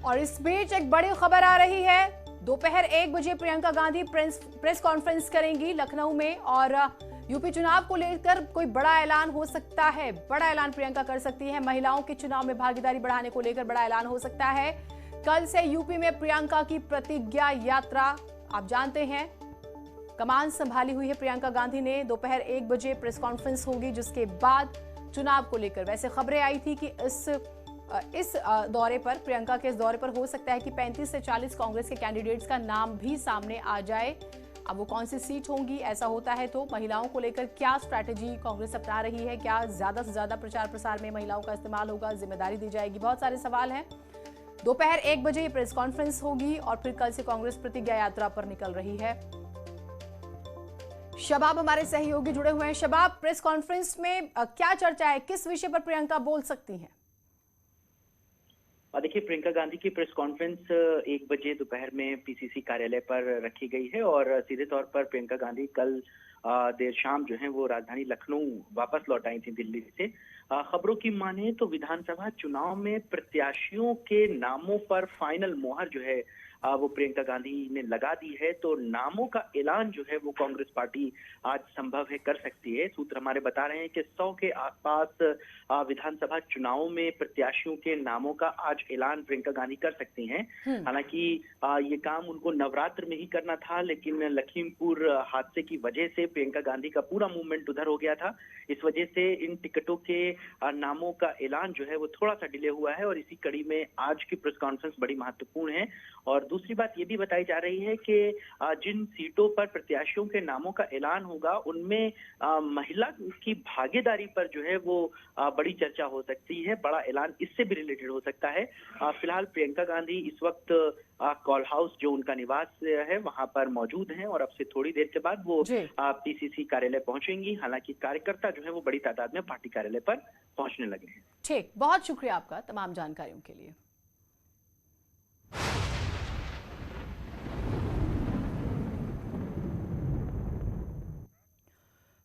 और इस बीच एक बड़ी खबर आ रही है। दोपहर 1 बजे प्रियंका गांधी प्रेस कॉन्फ्रेंस करेंगी लखनऊ में और यूपी चुनाव को लेकर कोई बड़ा ऐलान हो सकता है। बड़ा ऐलान प्रियंका कर सकती है। महिलाओं के चुनाव में भागीदारी बढ़ाने को लेकर बड़ा ऐलान हो सकता है। कल से यूपी में प्रियंका की प्रतिज्ञा यात्रा, आप जानते हैं कमान संभाली हुई है प्रियंका गांधी ने। दोपहर 1 बजे प्रेस कॉन्फ्रेंस होगी, जिसके बाद चुनाव को लेकर वैसे खबरें आई थी कि इस दौरे पर, प्रियंका के इस दौरे पर हो सकता है कि 35 से 40 कांग्रेस के कैंडिडेट्स का नाम भी सामने आ जाए। अब वो कौन सी सीट होंगी, ऐसा होता है तो महिलाओं को लेकर क्या स्ट्रैटेजी कांग्रेस अपना रही है, क्या ज्यादा से ज्यादा प्रचार प्रसार में महिलाओं का इस्तेमाल होगा, जिम्मेदारी दी जाएगी, बहुत सारे सवाल हैं। दोपहर 1 बजे ये प्रेस कॉन्फ्रेंस होगी और फिर कल से कांग्रेस प्रतिज्ञा यात्रा पर निकल रही है। शबाब हमारे सहयोगी जुड़े हुए हैं। शबाब, प्रेस कॉन्फ्रेंस में क्या चर्चा है, किस विषय पर प्रियंका बोल सकती हैं? देखिए, प्रियंका गांधी की प्रेस कॉन्फ्रेंस 1 बजे दोपहर में पीसीसी कार्यालय पर रखी गई है और सीधे तौर पर प्रियंका गांधी कल देर शाम जो है वो राजधानी लखनऊ वापस लौट आई थी दिल्ली से। खबरों की माने तो विधानसभा चुनाव में प्रत्याशियों के नामों पर फाइनल मोहर जो है वो प्रियंका गांधी ने लगा दी है। तो नामों का ऐलान जो है वो कांग्रेस पार्टी आज संभव है कर सकती है। सूत्र हमारे बता रहे हैं कि 100 के आसपास विधानसभा चुनावों में प्रत्याशियों के नामों का आज ऐलान प्रियंका गांधी कर सकती हैं। हालांकि ये काम उनको नवरात्र में ही करना था, लेकिन लखीमपुर हादसे की वजह से प्रियंका गांधी का पूरा मूवमेंट उधर हो गया था। इस वजह से इन टिकटों के नामों का ऐलान जो है वो थोड़ा सा डिले हुआ है और इसी कड़ी में आज की प्रेस कॉन्फ्रेंस बड़ी महत्वपूर्ण है। और दूसरी बात ये भी बताई जा रही है कि जिन सीटों पर प्रत्याशियों के नामों का ऐलान होगा उनमें महिला की भागीदारी पर जो है वो बड़ी चर्चा हो सकती है। बड़ा ऐलान इससे भी रिलेटेड हो सकता है। फिलहाल प्रियंका गांधी इस वक्त कॉल हाउस जो उनका निवास है वहां पर मौजूद हैं और अब से थोड़ी देर के बाद वो पीसीसी कार्यालय पहुंचेंगी। हालांकि कार्यकर्ता जो है वो बड़ी तादाद में पार्टी कार्यालय पर पहुंचने लगे हैं। ठीक, बहुत शुक्रिया आपका तमाम जानकारियों के लिए।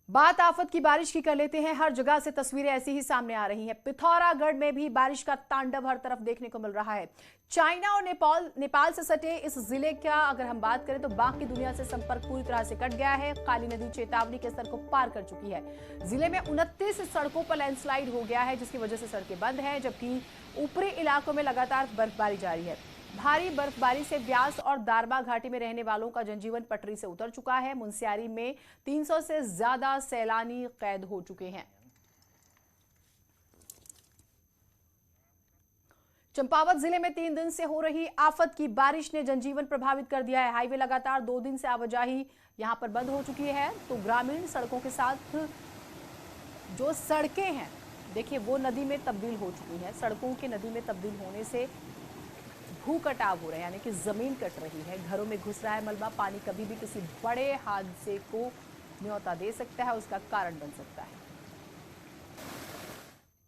बात आफत की बारिश की कर लेते हैं। हर जगह से तस्वीरें ऐसी ही सामने आ रही हैं। पिथौरागढ़ में भी बारिश का तांडव हर तरफ देखने को मिल रहा है। चाइना और नेपाल से सटे इस जिले का अगर हम बात करें तो बाकी दुनिया से संपर्क पूरी तरह से कट गया है। काली नदी चेतावनी के स्तर को पार कर चुकी है। जिले में 29 सड़कों पर लैंडस्लाइड हो गया है, जिसकी वजह से सड़कें बंद हैं, जबकि ऊपरी इलाकों में लगातार बर्फबारी जारी है। भारी बर्फबारी से व्यास और दारबा घाटी में रहने वालों का जनजीवन पटरी से उतर चुका है। मुनस्यारी में 300 से ज्यादा सैलानी कैद हो चुके हैं। चंपावत जिले में 3 दिन से हो रही आफत की बारिश ने जनजीवन प्रभावित कर दिया है। हाईवे लगातार 2 दिन से आवाजाही यहां पर बंद हो चुकी है। तो ग्रामीण सड़कों के साथ जो सड़कें हैं, देखिए वो नदी में तब्दील हो चुकी हैं। सड़कों के नदी में तब्दील होने से भू कटाव हो रहा है, यानी कि जमीन कट रही है, घरों में घुस रहा है मलबा। पानी कभी भी किसी बड़े हादसे को न्योता दे सकता है, उसका कारण बन सकता है।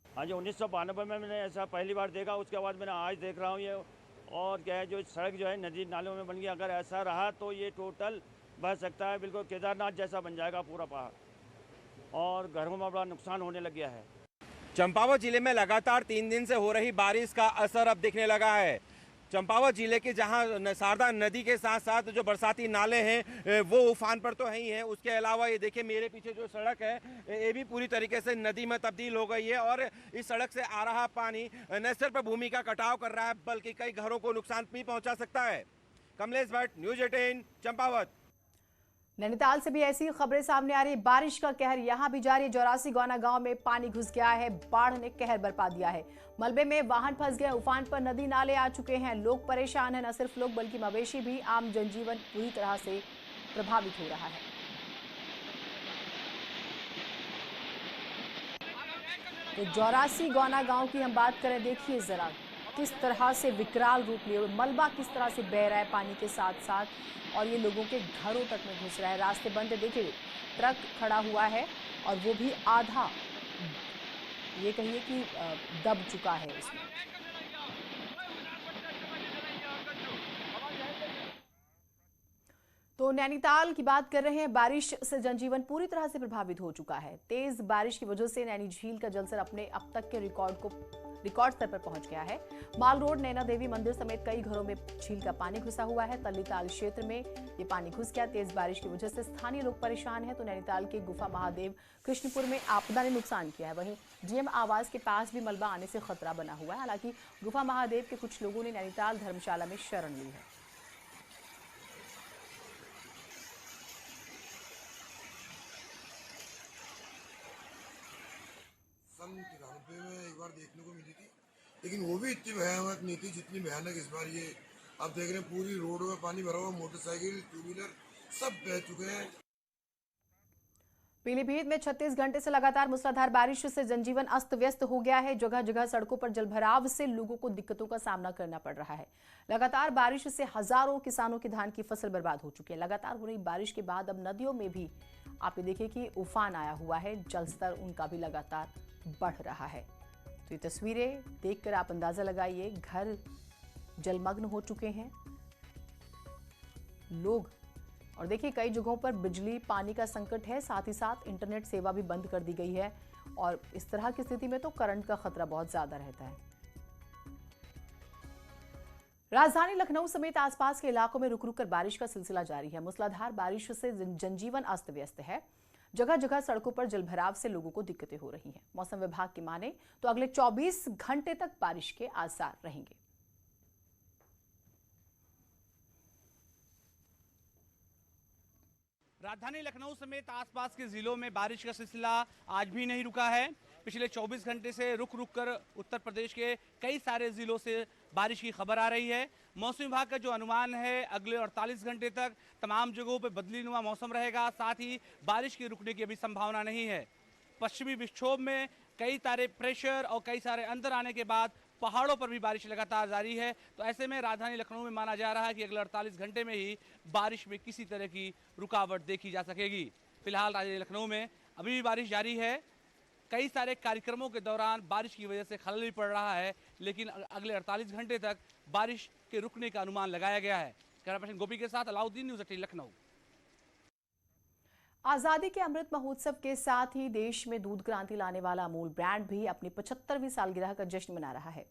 हाँ जी, 1992 में मैंने ऐसा पहली बार देखा, उसके बाद मैंने आज देख रहा हूँ ये। और क्या है, जो सड़क जो है नदी नालों में बन गई, अगर ऐसा रहा तो ये टोटल बह सकता है, बिल्कुल केदारनाथ जैसा बन जाएगा पूरा पहाड़ और घरों में बड़ा नुकसान होने लग गया है। चंपावत जिले में लगातार 3 दिन से हो रही बारिश का असर अब दिखने लगा है। चंपावत जिले के जहां शारदा नदी के साथ साथ जो बरसाती नाले हैं वो उफान पर तो है ही है। उसके अलावा ये देखिए मेरे पीछे जो सड़क है ये भी पूरी तरीके से नदी में तब्दील हो गई है और इस सड़क से आ रहा पानी न सिर्फ भूमि का कटाव कर रहा है बल्कि कई घरों को नुकसान भी पहुंचा सकता है। कमलेश भट्ट, न्यूज 18, चंपावत। नैनीताल से भी ऐसी खबरें सामने आ रही। बारिश का कहर यहां भी जारी है। 84 गौना गांव में पानी घुस गया है। बाढ़ ने कहर बरपा दिया है। मलबे में वाहन फंस गए। उफान पर नदी नाले आ चुके हैं। लोग परेशान हैं, न सिर्फ लोग बल्कि मवेशी भी। आम जनजीवन पूरी तरह से प्रभावित हो रहा है। तो 84 गौना गांव की हम बात करें, देखिए जरा किस तरह से विकराल रूप लिए हुए, मलबा किस तरह से बह रहा है पानी के साथ साथ और ये लोगों के घरों तक में घुस रहा है। रास्ते बंद है, देखिए ट्रक खड़ा हुआ है और वो भी आधा, ये कहिए कि दब चुका है उसमें। तो नैनीताल की बात कर रहे हैं। बारिश से जनजीवन पूरी तरह से प्रभावित हो चुका है। तेज बारिश की वजह से नैनी झील का जलस्तर अपने अब तक के रिकॉर्ड को रिकॉर्ड स्तर पर पहुंच गया है। माल रोड, नैना देवी मंदिर समेत कई घरों में झील का पानी घुसा हुआ है। तल्लीताल क्षेत्र में ये पानी घुस गया। तेज बारिश की वजह से स्थानीय लोग परेशान हैं। तो नैनीताल के गुफा महादेव कृष्णपुर में आपदा ने नुकसान किया है। वहीं डीएम आवास के पास भी मलबा आने से खतरा बना हुआ है। हालांकि गुफा महादेव के कुछ लोगों ने नैनीताल धर्मशाला में शरण ली है। सन 93 में एक बार देखने को मिली थी, लेकिन वो भी इतनी भयानक नहीं थी जितनी भयानक इस बार ये आप देख रहे हैं। पूरी रोड में पानी भरा हुआ, मोटरसाइकिल, टू व्हीलर सब बह चुके हैं। पीलीभीत में 36 घंटे से लगातार मूसलाधार बारिश से जनजीवन अस्त व्यस्त हो गया है। जगह जगह सड़कों पर जलभराव से लोगों को दिक्कतों का सामना करना पड़ रहा है। लगातार बारिश से हजारों किसानों की धान की फसल बर्बाद हो चुकी है। लगातार हो रही बारिश के बाद अब नदियों में भी आप ये देखिए कि उफान आया हुआ है। जलस्तर उनका भी लगातार बढ़ रहा है। तो ये तस्वीरें देखकर आप अंदाजा लगाइए, घर जलमग्न हो चुके हैं लोग। और देखिए कई जगहों पर बिजली पानी का संकट है, साथ ही साथ इंटरनेट सेवा भी बंद कर दी गई है। और इस तरह की स्थिति में तो करंट का खतरा बहुत ज्यादा रहता है। राजधानी लखनऊ समेत आसपास के इलाकों में रुक रुक कर बारिश का सिलसिला जारी है। मूसलाधार बारिश से जनजीवन अस्त व्यस्त है। जगह जगह सड़कों पर जलभराव से लोगों को दिक्कतें हो रही हैं। मौसम विभाग की माने तो अगले 24 घंटे तक बारिश के आसार रहेंगे। राजधानी लखनऊ समेत आसपास के जिलों में बारिश का सिलसिला आज भी नहीं रुका है। पिछले 24 घंटे से रुक रुक कर उत्तर प्रदेश के कई सारे जिलों से बारिश की खबर आ रही है। मौसम विभाग का जो अनुमान है, अगले 48 घंटे तक तमाम जगहों पर बदलीनुमा मौसम रहेगा। साथ ही बारिश के रुकने की अभी संभावना नहीं है। पश्चिमी विक्षोभ में कई सारे प्रेशर और कई सारे अंतर आने के बाद पहाड़ों पर भी बारिश लगातार जारी है। तो ऐसे में राजधानी लखनऊ में माना जा रहा है कि अगले 48 घंटे में ही बारिश में किसी तरह की रुकावट देखी जा सकेगी। फिलहाल राजधानी लखनऊ में अभी भी बारिश जारी है। कई सारे कार्यक्रमों के दौरान बारिश की वजह से खलल भी पड़ रहा है, लेकिन अगले 48 घंटे तक बारिश के रुकने का अनुमान लगाया गया है। कैमरा पर्सन गोपी के साथ अलाउद्दीन, न्यूज़ 18 लखनऊ। आजादी के अमृत महोत्सव के साथ ही देश में दूध क्रांति लाने वाला अमूल ब्रांड भी अपनी 75वीं सालगिरह का जश्न मना रहा है।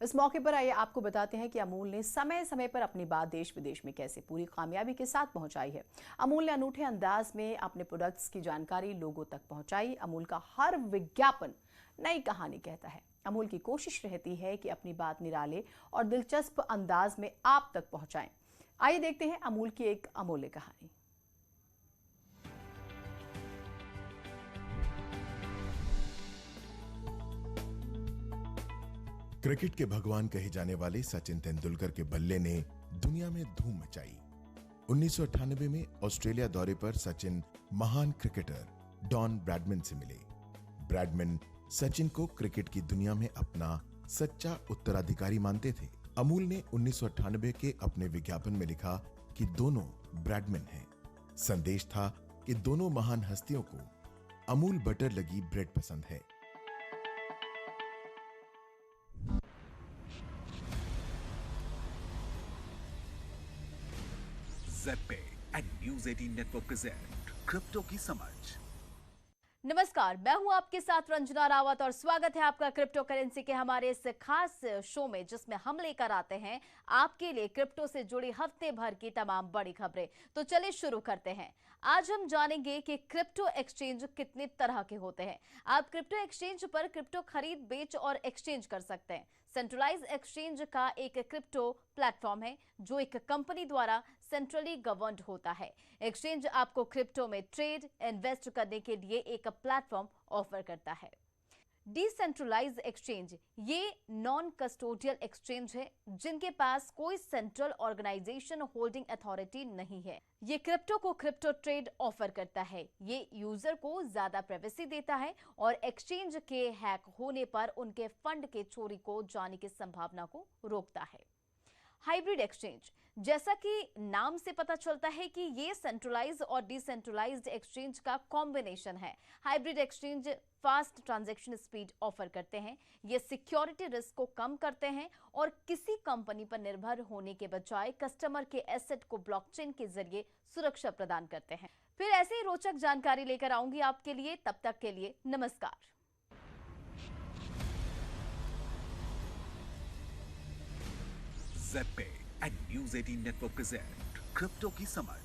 इस मौके पर आइए आपको बताते हैं कि अमूल ने समय समय पर अपनी बात देश विदेश में कैसे पूरी कामयाबी के साथ पहुंचाई है। अमूल ने अनूठे अंदाज में अपने प्रोडक्ट्स की जानकारी लोगों तक पहुंचाई। अमूल का हर विज्ञापन नई कहानी कहता है। अमूल की कोशिश रहती है कि अपनी बात निराले और दिलचस्प अंदाज में आप तक पहुंचाएं। आइए देखते हैं अमूल की एक अमूल्य कहानी। क्रिकेट के भगवान कहे जाने वाले सचिन तेंदुलकर के बल्ले ने दुनिया में धूम मचाई। 1998 में ऑस्ट्रेलिया दौरे पर सचिन महान क्रिकेटर डॉन ब्रैडमैन से मिले। ब्रैडमैन सचिन को क्रिकेट की दुनिया में अपना सच्चा उत्तराधिकारी मानते थे। अमूल ने 1998 के अपने विज्ञापन में लिखा कि दोनों ब्रैडमैन हैं। संदेश था कि दोनों महान हस्तियों को अमूल बटर लगी ब्रेड पसंद है। Z pay and news 18 network present crypto की समझ। नमस्कार, मैं हूं आपके साथ रंजना रावत और स्वागत है आपका क्रिप्टो करेंसी के हमारे इस खास शो में, जिसमें हम लेकर आते हैं आपके लिए क्रिप्टो से जुड़ी हफ्ते भर की तमाम बड़ी खबरें। तो चलिए शुरू करते हैं। आज हम जानेंगे कि क्रिप्टो एक्सचेंज कितने तरह के होते हैं। आप क्रिप्टो एक्सचेंज पर क्रिप्टो खरीद बेच और एक्सचेंज कर सकते हैं। सेंट्रलाइज एक्सचेंज का एक क्रिप्टो प्लेटफॉर्म है जो एक कंपनी द्वारा सेंट्रली गवर्नड होता है। एक्सचेंज आपको क्रिप्टो में ट्रेड, इन्वेस्ट करने के लिए एक प्लेटफॉर्म ऑफर करता है। डिसेंट्रलाइज एक्सचेंज ये नॉन कस्टोडियल एक्सचेंज है जिनके पास कोई सेंट्रल ऑर्गेनाइजेशन होल्डिंग अथॉरिटी नहीं है। ये क्रिप्टो को क्रिप्टो ट्रेड ऑफर करता है। ये यूजर को ज्यादा प्राइवेसी देता है और एक्सचेंज के हैक होने पर उनके फंड के चोरी को जाने की संभावना को रोकता है। हाइब्रिड एक्सचेंज, जैसा कि नाम से पता चलता है कि ये सेंट्रलाइज्ड और डिसेंट्रलाइज्ड एक्सचेंज का कॉम्बिनेशन है। Hybrid exchange fast transaction speed offer करते हैं। ये सिक्योरिटी रिस्क को कम करते हैं और किसी कंपनी पर निर्भर होने के बजाय कस्टमर के एसेट को ब्लॉकचेन के जरिए सुरक्षा प्रदान करते हैं। फिर ऐसे ही रोचक जानकारी लेकर आऊंगी आपके लिए। तब तक के लिए नमस्कार। जेड पे and news 18 network present crypto की समझ।